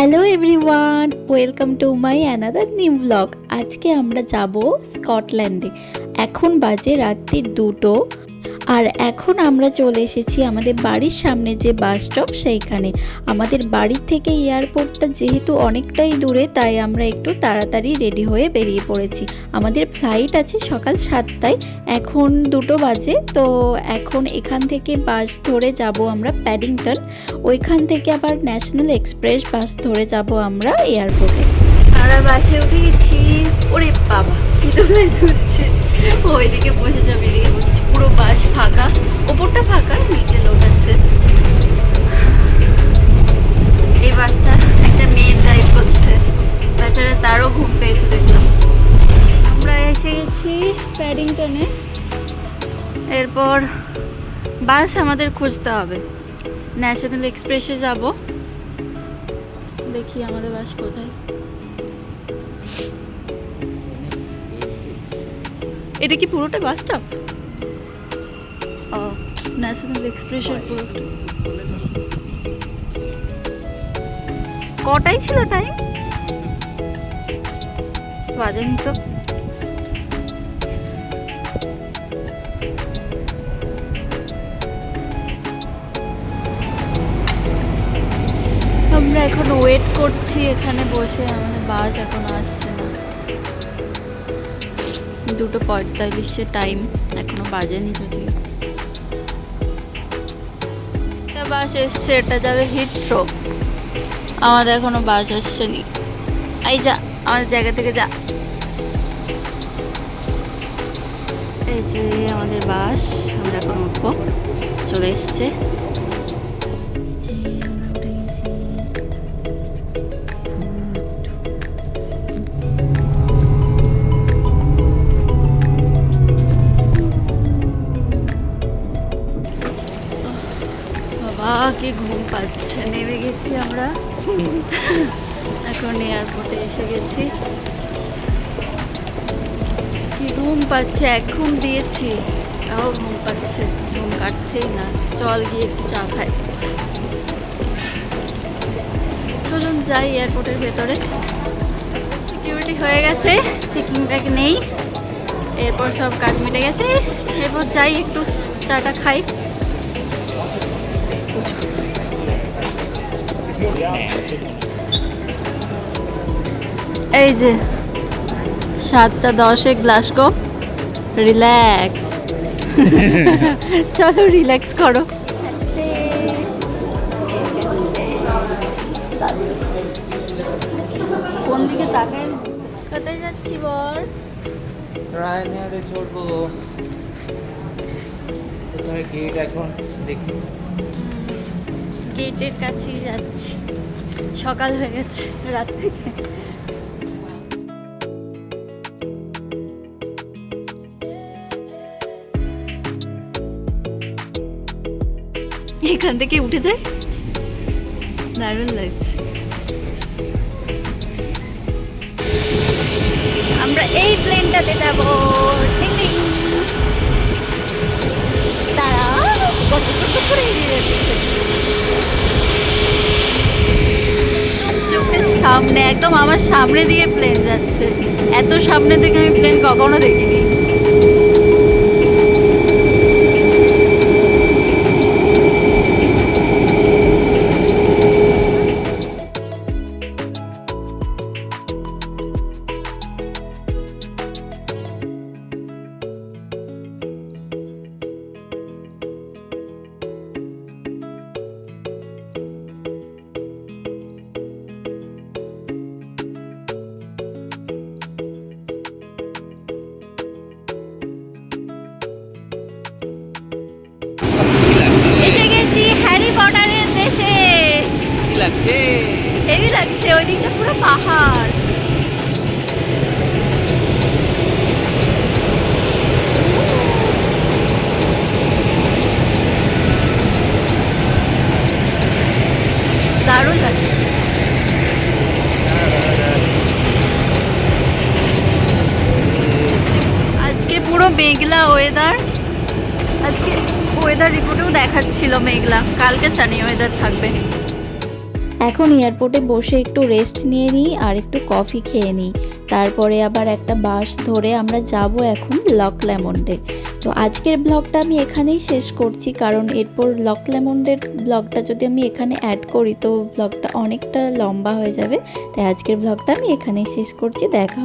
Hello everyone, welcome to my another new blog. আজকে আমরা যাব স্কটল্যান্ডে। এখন বাজে রাত্রি 2টো, আর এখন আমরা চলে এসেছি আমাদের বাড়ির সামনে যে বাস স্টপ সেইখানে। আমাদের বাড়ি থেকে এয়ারপোর্টটা যেহেতু অনেকটাই দূরে, তাই আমরা একটু তাড়াতাড়ি রেডি হয়ে বেরিয়ে পড়েছি। আমাদের ফ্লাইট আছে সকাল 7টায়, এখন 2টো বাজে। তো এখন এখান থেকে বাস ধরে যাব আমরা প্যাডিংটন, ওইখান থেকে আবার ন্যাশনাল এক্সপ্রেস বাস ধরে যাব আমরা এয়ারপোর্টে। আমরা বাসে উঠে গেছি। ওরে বাবা, কি দোলায় ধুচ্ছে। ওইদিকে বসে যাবে, এদিকে বসেছি। পুরো বাস ফাঁকা, ওপরটা ফাঁকা, নিচে লোক আছে। এই বাসটা একটা মেয়ে ড্রাইভ করছে, বেচারা তারও ঘুম পেয়েছে দেখলাম। আমরা এসে গেছি প্যাডিংটনে। এরপর বাস আমাদের খুঁজতে হবে। ন্যাশনাল এক্সপ্রেসে যাব। দেখি আমাদের বাস কোথায়। এটা কি পুরোটা বাস স্টপ? ও, ন্যাশনাল এক্সপ্রেসের পুরোটা। কটাই ছিল টাইম? বাজেনি তো। আমরা এখন ওয়েট করছি এখানে বসে, আমাদের বাস এখন আসছে না। 2:45 টাইম, এখনো বাজেনি যদিও। বাস এসছে, এটা যাবে হিথ্রো। আমাদের এখনো বাস আসছেনি। এই যা, আমাদের জায়গা থেকে যা। এই যে আমাদের বাস, আমরা এখন উঠবো, চলে এসছে। কি ঘুম পাচ্ছে। নেমে গেছি আমরা, এখন এয়ারপোর্টে এসে গেছি। কি ঘুম পাচ্ছে, এক ঘুম দিয়েছি তাও ঘুম পাচ্ছে, ঘুম কাটছেই না। চল গিয়ে একটু চা খাই। চলুন যাই এয়ারপোর্টের ভেতরে। সিকিউরিটি হয়ে গেছে, চেকিং ব্যাগ নেই, এরপর সব কাজ মিটে গেছে। এরপর যাই একটু চাটা খাই। এই যে 7:10 গ্লাসগো। রিল্যাক্স। চলো রিল্যাক্স করো। কোন দিকে তাকাই? কোথায় যাচ্ছি বল? রায়নিয়ারে চলবো। কোথায় গেট এখন দেখি। গেটের কাছেই যাচ্ছি। সকাল হয়ে গেছে রাত থেকে। এখান থেকে উঠে যায়, দারুণ লাগছে। আমরা এই প্লেনটাতে যাব। চোখের সামনে, একদম আমার সামনে দিয়ে প্লেন যাচ্ছে। এত সামনে থেকে আমি প্লেন কখনো দেখিনি। হেভি লাগছে, ওই দিকটা পুরো পাহাড়। দারুণ লাগছে। আজকে পুরো মেঘলা ওয়েদার। আজকে ওয়েদার রিপোর্টেও দেখাচ্ছিল মেঘলা, কালকে সানি ওয়েদার থাকবে। এখন এয়ারপোর্টে বসে একটু রেস্ট নিয়ে নিই আর একটু কফি খেয়ে নিই। তারপরে আবার একটা বাস ধরে আমরা যাব এখন লক লেমন্ডে। তো আজকের ব্লগটা আমি এখানেই শেষ করছি, কারণ এরপর লক লেমন্ডের ব্লগটা যদি আমি এখানে অ্যাড করি তো ব্লগটা অনেকটা লম্বা হয়ে যাবে। তাই আজকের ব্লগটা আমি এখানেই শেষ করছি। দেখা